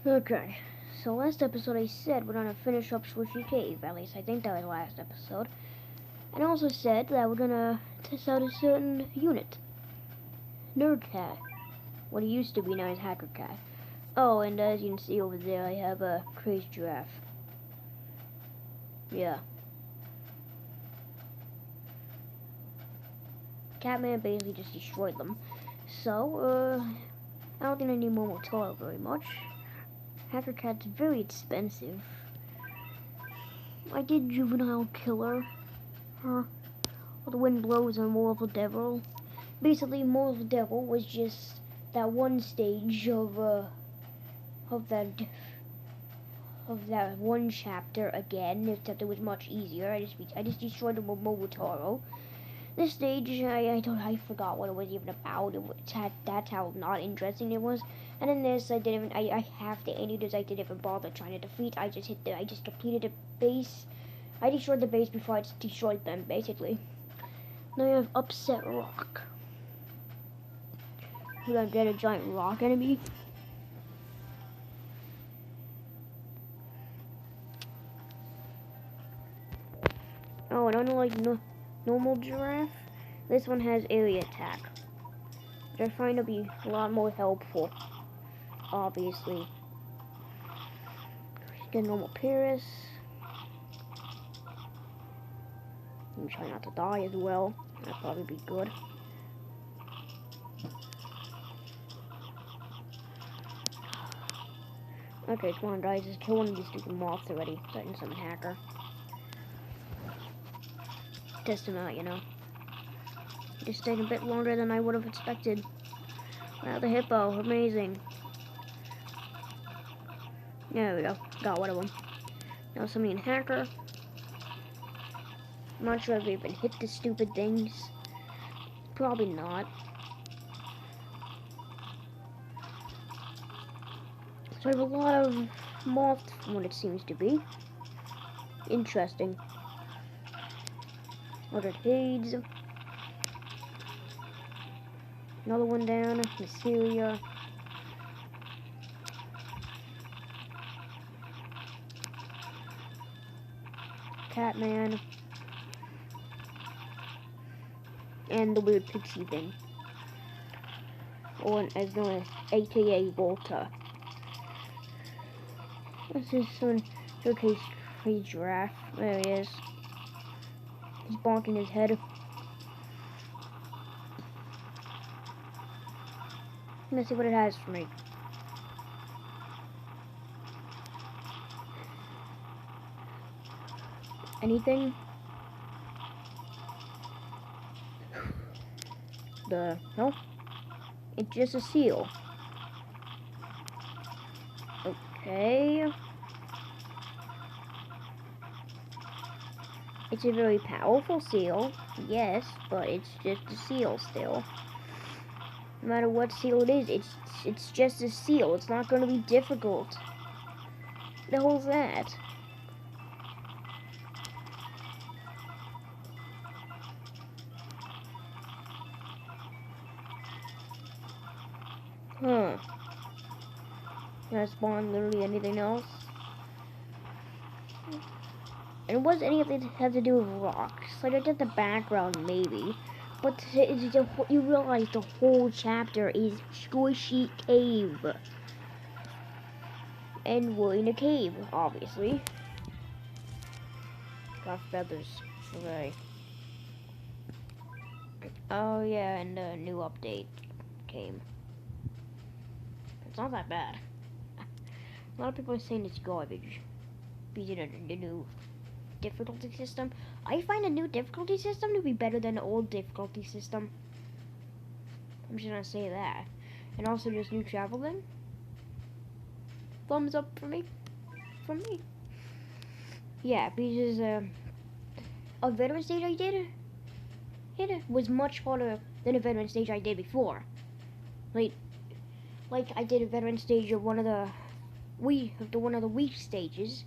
Okay, so last episode I said we're gonna finish up Swishy Cave. At least I think that was last episode. And I also said that we're gonna test out a certain unit. Nerd Cat. What he used to be known as Hacker Cat. Oh, and as you can see over there, I have a crazy giraffe. Yeah. Catman basically just destroyed them. So, I don't think I need Momotaro very much. Hacker Cat's very expensive. I did Juvenile Killer. Huh. The Wind Blows and More of the Devil. Basically, More of the Devil was just that one stage of that of that one chapter again, except it was much easier. I just destroyed the Momotaro. This stage, I forgot what it was even about. That's how not interesting it was. And in this, I have the enemies I didn't even bother trying to defeat. I just completed the base. I destroyed the base before I destroyed them, basically. Now you have Upset Rock. We're gonna get a giant rock enemy. Oh, and unlike normal giraffe, this one has area attack, which I find to be a lot more helpful, obviously. Get normal Paris. I'm trying not to die as well. That'd probably be good. Okay, come on guys, just kill one of these stupid moths already. Starting some hacker. Test him out, you know. Just taking a bit longer than I would have expected. Wow, the hippo, amazing. There we go, got one of them. Now somebody in hacker. I'm not sure if they even hit the stupid things. Probably not. So I have a lot of moths from what it seems to be. Interesting. Ordered Hades. Another one down. Mysteria. Catman. And the weird pixie thing. Or as known as AKA Volta. This is one showcase crazy giraffe. There he is. He's bonking his head. Let's see what it has for me. Anything? No? It's just a seal. Okay. It's a very powerful seal, yes, but it's just a seal still. No matter what seal it is, it's just a seal. It's not going to be difficult. The hell's that? Huh. Can I spawn literally anything else? And what does any of it have to do with rocks? Like, I get the background, maybe. But you realize the whole chapter is Squishy Cave. And we're in a cave, obviously. Got feathers. Okay. Oh, yeah, and a new update came. It's not that bad. A lot of people are saying it's garbage. Because of the new difficulty system. I find the new difficulty system to be better than the old difficulty system. I'm just gonna say that. And also this new travel thing. Thumbs up for me. From me. Yeah, because a veteran stage I did, it was much harder than a veteran stage I did before. Like I did a veteran stage of one of the weak stages,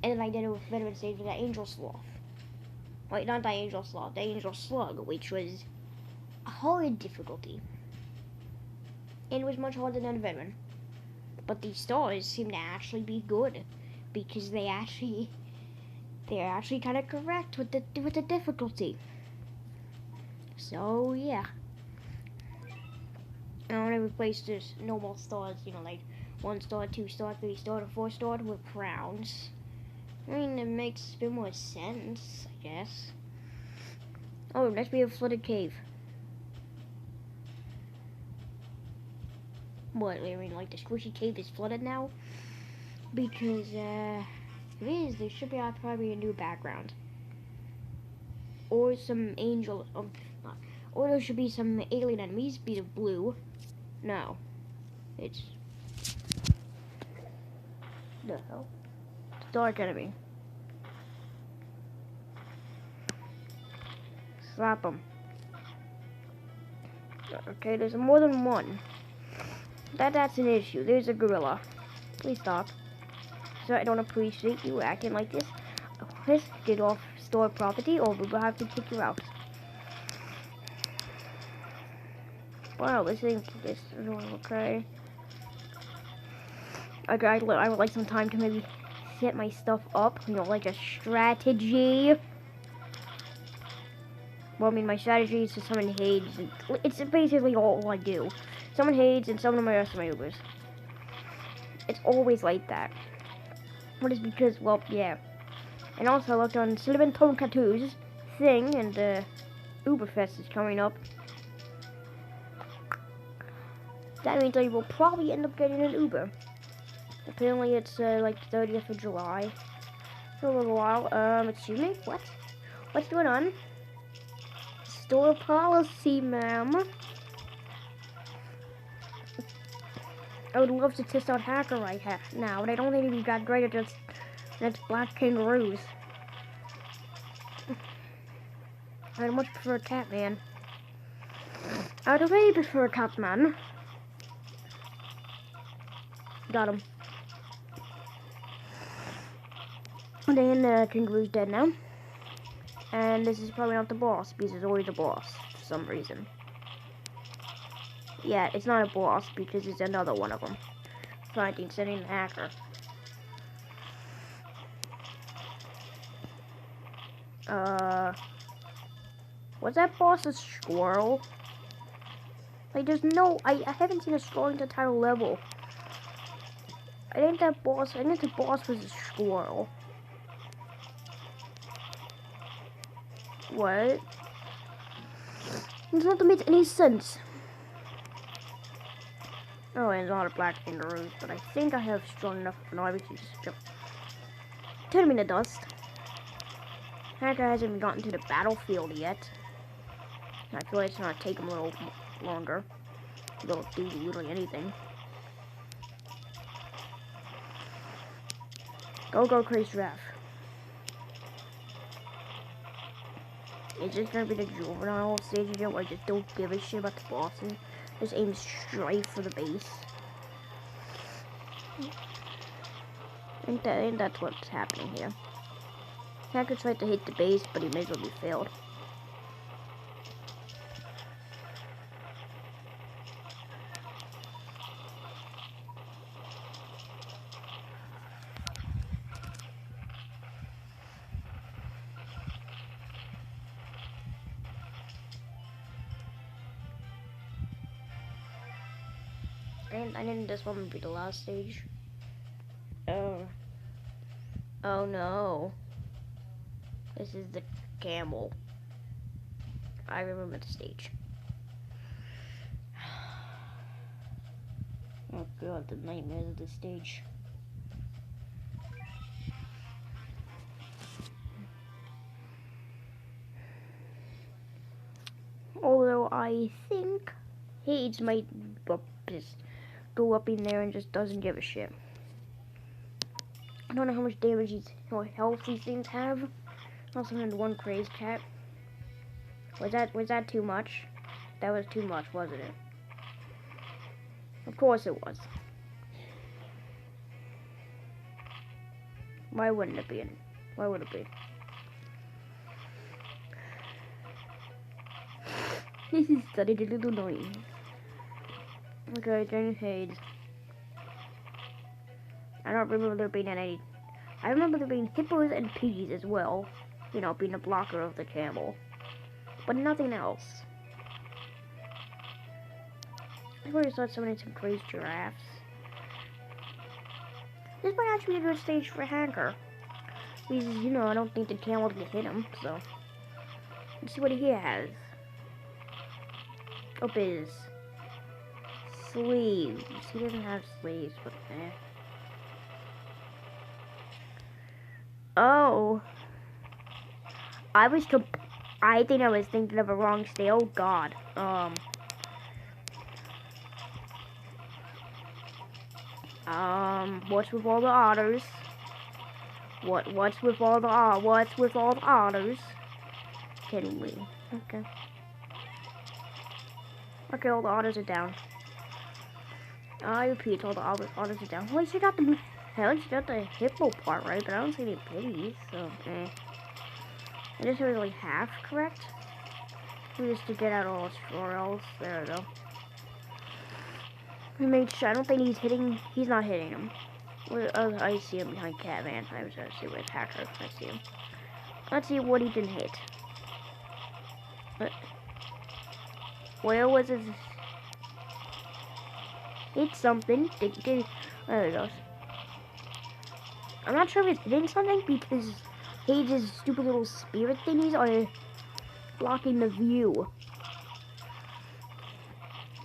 and then I did a veteran stage with the Angel Sloth. Wait, not the Angel Sloth, the Angel Slug, which was a hard difficulty. And it was much harder than a veteran. But these stores seem to actually be good because they're actually kind of correct with the difficulty. So yeah, I want to replace this normal stars, like 1 star, 2 star, 3 star, to 4 star with crowns. I mean, it makes a bit more sense, I guess. Oh, next we have flooded cave. What, I mean, like the squishy cave is flooded now? Because, if it is, there should be probably a new background. Or some angel, or there should be some alien enemies, be of blue. No. It's... the hell? It's dark enemy. Slap them. Okay, there's more than one. That's an issue. There's a gorilla. Please stop. So I don't appreciate you acting like this. Please get off store property or we will have to kick you out. Wow, this is okay. Okay, I would like some time to maybe set my stuff up, like a strategy. Well, I mean, my strategy is to summon Hades. It's basically all I do. Summon Hades and summon my rest of my Ubers. It's always like that. What is because, well, yeah. And also, I looked on Cinnamon Tonkatu's thing, and Uberfest is coming up. That means I will probably end up getting an Uber. Apparently, it's like 30th of July. For a little while. Excuse me? What? What's going on? Store policy, ma'am. I would love to test out Hacker right now, but I don't think we got great at just that's black kangaroos. I'd much prefer a Catman. I'd really prefer a Catman. Got him. Then the kangaroo's dead now. And this is probably not the boss, because it's always a boss for some reason. Yeah, it's not a boss, because it's another one of them. Finding, sending the hacker. Was that boss a squirrel? Like, there's no, I haven't seen a squirrel in the entire level. I think the boss was a squirrel. What? It's not to make any sense. Oh, and it's not a black kangaroo, but I think I have strong enough of an army to just jump. Turn him into dust. Hacker hasn't even gotten to the battlefield yet. I feel like it's gonna take him a little longer. They'll do literally anything. Go, crazy giraffe. Is this gonna be the juvenile stage again where I just don't give a shit about the bosses? Just aim straight for the base. I think that's what's happening here. Hacker tried to hit the base, but he miserably failed. I didn't this one would be the last stage. Oh no. This is the camel. I remember the stage. Oh god, the nightmares of this stage. Although I think Hades might just go up in there and just doesn't give a shit. I don't know how much damage or health these things have. I also had one crazed cat. Was that too much? That was too much, wasn't it? Of course it was. Why wouldn't it be? Why would it be? This is starting a little annoying. Okay, then Hades. I don't remember there being any. I remember there being hippos and piggies as well. You know, being a blocker of the camel. But nothing else. I already saw summoning some crazy giraffes. This might actually be a good stage for Hanker. Because, you know, I don't think the camel can hit him, so. Let's see what he has. Up his sleeves. He doesn't have sleeves, but eh. Oh. I think I was thinking of a wrong state. Oh god. What's with all the otters? What's with all the otters? Can we? Okay. Okay, all the otters are down. I repeat, all the otters are down. Well, she got the hippo part right, but I don't see any piggies, so eh. I just heard like half correct. Just to get out all his straws. There we go. I made sure. I don't think he's not hitting him. Oh, I see him behind Catman. I was trying to see where it's Hacker. I see him. Let's see what he didn't hit. Where was his? Hit something. There it goes. I'm not sure if it's hitting something because Cage's stupid little spirit thingies are blocking the view.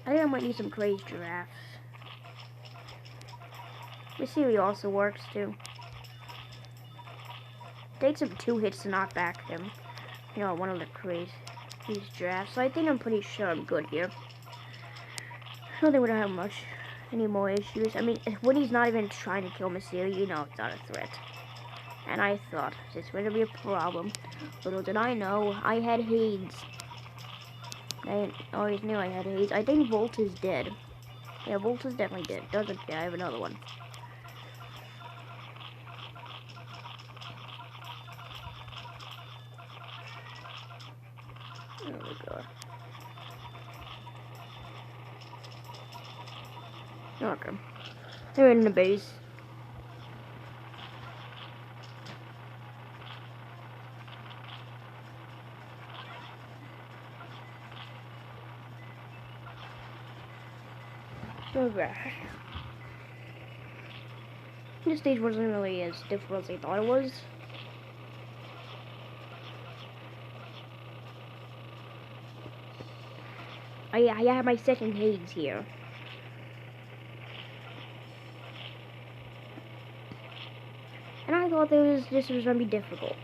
I think I might need some crazy giraffes. Let's see if he also works too. Takes him 2 hits to knock back him. You know, one of the crazy giraffes. So I think I'm pretty sure I'm good here. I don't think we don't have any more issues. I mean, when he's not even trying to kill Mysterio, you know it's not a threat. And I thought this was going to be a problem. Little did I know, I had AIDS. I always knew I had AIDS. I think Volt is dead. Yeah, Volt is definitely dead. Doesn't care, I have another one. There we go. Okay. They're in the base. Okay. This stage wasn't really as difficult as I thought it was. I have my second Hades here. And I thought this was going to be difficult.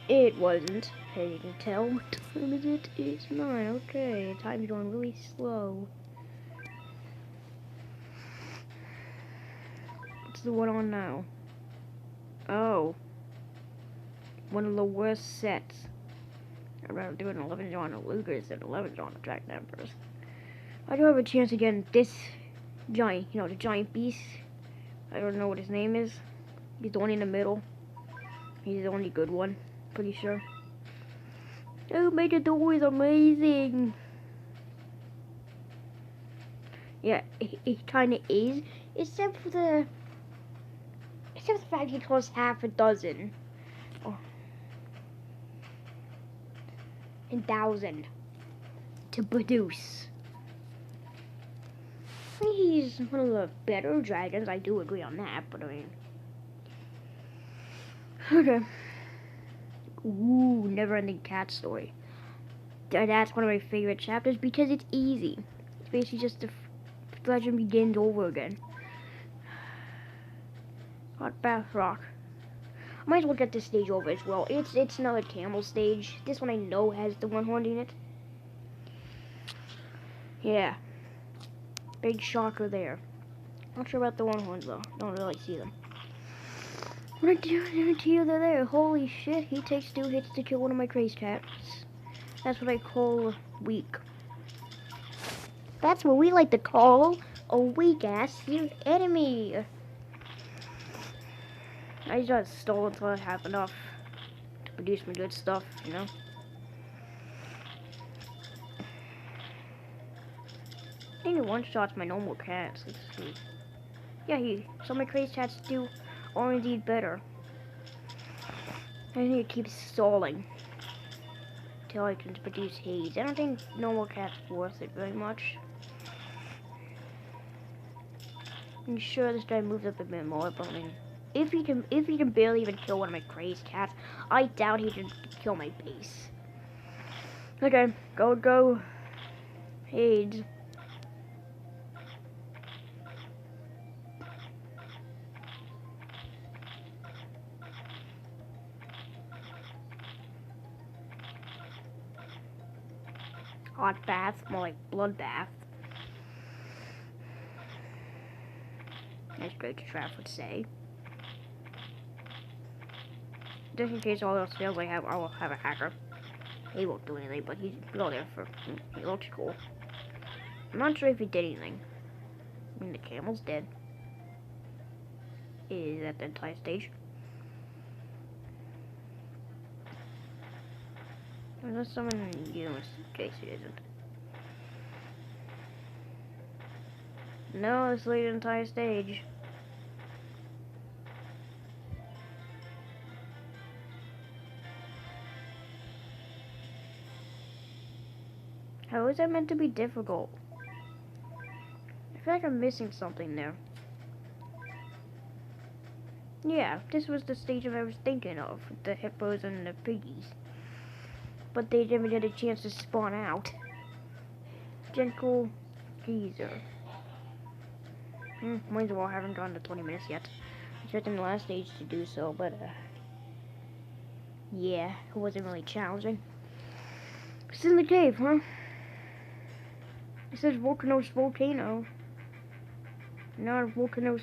It wasn't. As you can tell, what time is it? It's 9. Okay, time's going really slow. What's the one on now? Oh. One of the worst sets. I'd rather do an 11 John Luger's than 11 John Jack Numbers. I do have a chance again. This giant, you know, the giant beast. I don't know what his name is. He's the one in the middle. He's the only good one. Pretty sure. Oh, Matador is amazing. Yeah, it kind of is. Except for the fact he costs half a dozen. Oh. 1,000 to produce. I think he's one of the better dragons. I do agree on that, but I mean. Okay. Ooh, Never-Ending Cat Story. That's one of my favorite chapters because it's easy. It's basically just the legend begins over again. Got Bath Rock. I might as well get this stage over as well. It's another camel stage. This one I know has the one horn in it. Yeah. Big shocker there. Not sure about the one horns though. Don't really see them. What I guarantee you they're there. Holy shit, he takes 2 hits to kill one of my craze cats. That's what I call weak. That's what we like to call a weak-ass enemy. I just stole until I have enough to produce my good stuff, you know? think it one-shots my normal cats. Let's see. Yeah, some of my crazy cats are indeed better. I think it keeps stalling till I can produce haze. I don't think normal cats worth it very much. I'm sure this guy moves up a bit more, but I mean, if he can barely even kill one of my crazy cats, I doubt he can kill my base. Okay, go, haze. Hot bath, more like bloodbath. As Great Giraffe would say. Just in case all else fails, I will have a hacker. He won't do anything, but he's go there for. He looks cool. I'm not sure if he did anything. I mean, the camel's dead. Is that the entire stage? Unless someone Jason isn't. No, it's the entire stage. How is that meant to be difficult? I feel like I'm missing something there. Yeah, this was the stage I was thinking of, with the hippos and the piggies. But they never get a chance to spawn out. Gentle geezer. Might as well haven't gone to 20 minutes yet. I expecting the last stage to do so, but yeah, it wasn't really challenging. It's in the cave, huh? It says Volcanos Volcano. Not Volcanos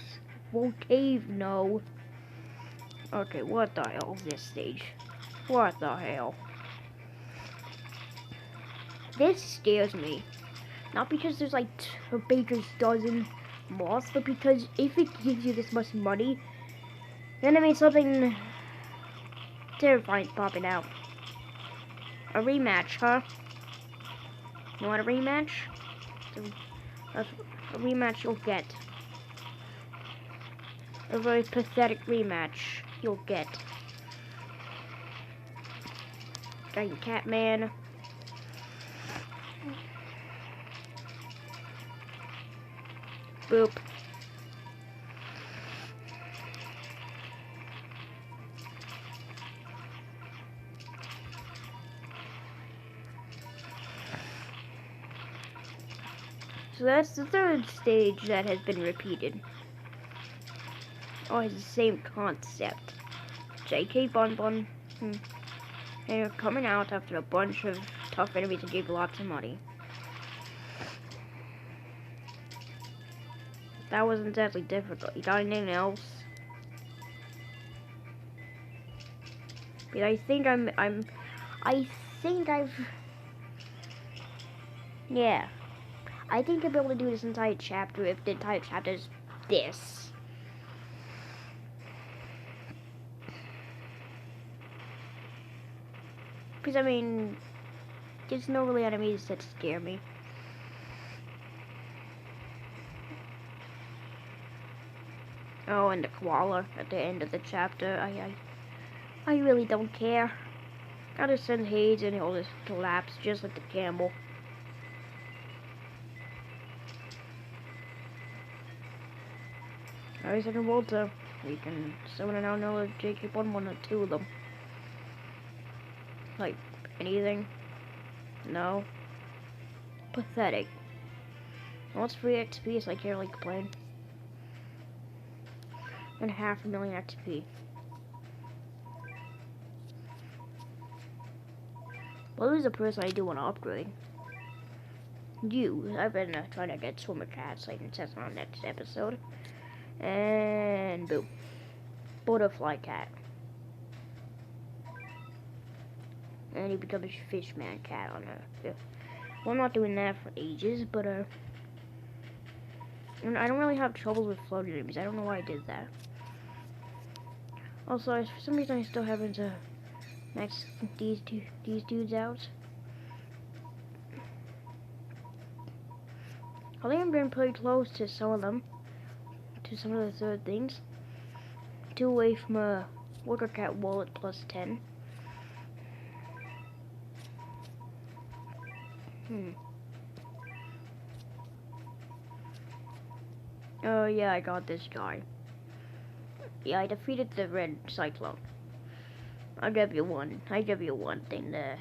Volcano. Okay, what the hell is this stage? What the hell? This scares me. Not because there's like a baker's dozen moths, but because if it gives you this much money, then it means something terrifying popping out. A rematch, huh? You want a rematch? That's a rematch you'll get. A very pathetic rematch you'll get. Giant cat man. Boop. So that's the third stage that has been repeated. Oh, it's the same concept. JK Bun Bun. And you're coming out after a bunch of tough enemies that gave you lots of money. That wasn't exactly difficult. You got anything else? But I think yeah. I think I'll be able to do this entire chapter if the entire chapter is this. Because, I mean, there's no really enemies that scare me. Oh, and the koala at the end of the chapter. I really don't care. Gotta send haze and he'll just collapse just like the camel. Alright, second Volta. We can summon an unknown JK1 or two of them. Like, anything? No. Pathetic. What's free XP so I can't really complain. And 500,000 XP. Well, who's the person I do want to upgrade? You. I've been trying to get swimmer cats so I can test on next episode. And boom. Butterfly cat. And he becomes a fishman cat on Earth. Well, I'm not doing that for ages, but and I don't really have trouble with floating enemies. I don't know why I did that. Also, for some reason I still haven't maxed these dudes out. I think I'm getting pretty close to some of them. To some of the third things. 2 away from a Worker Cat wallet plus 10. Oh yeah, I got this guy. Yeah, I defeated the red cyclone. I'll give you one. I give you one thing there.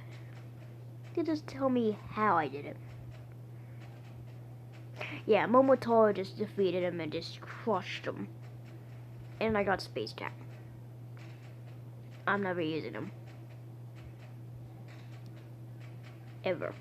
You just tell me how I did it. Yeah, Momotaro just defeated him and just crushed him. And I got Space Cat. I'm never using him. Ever.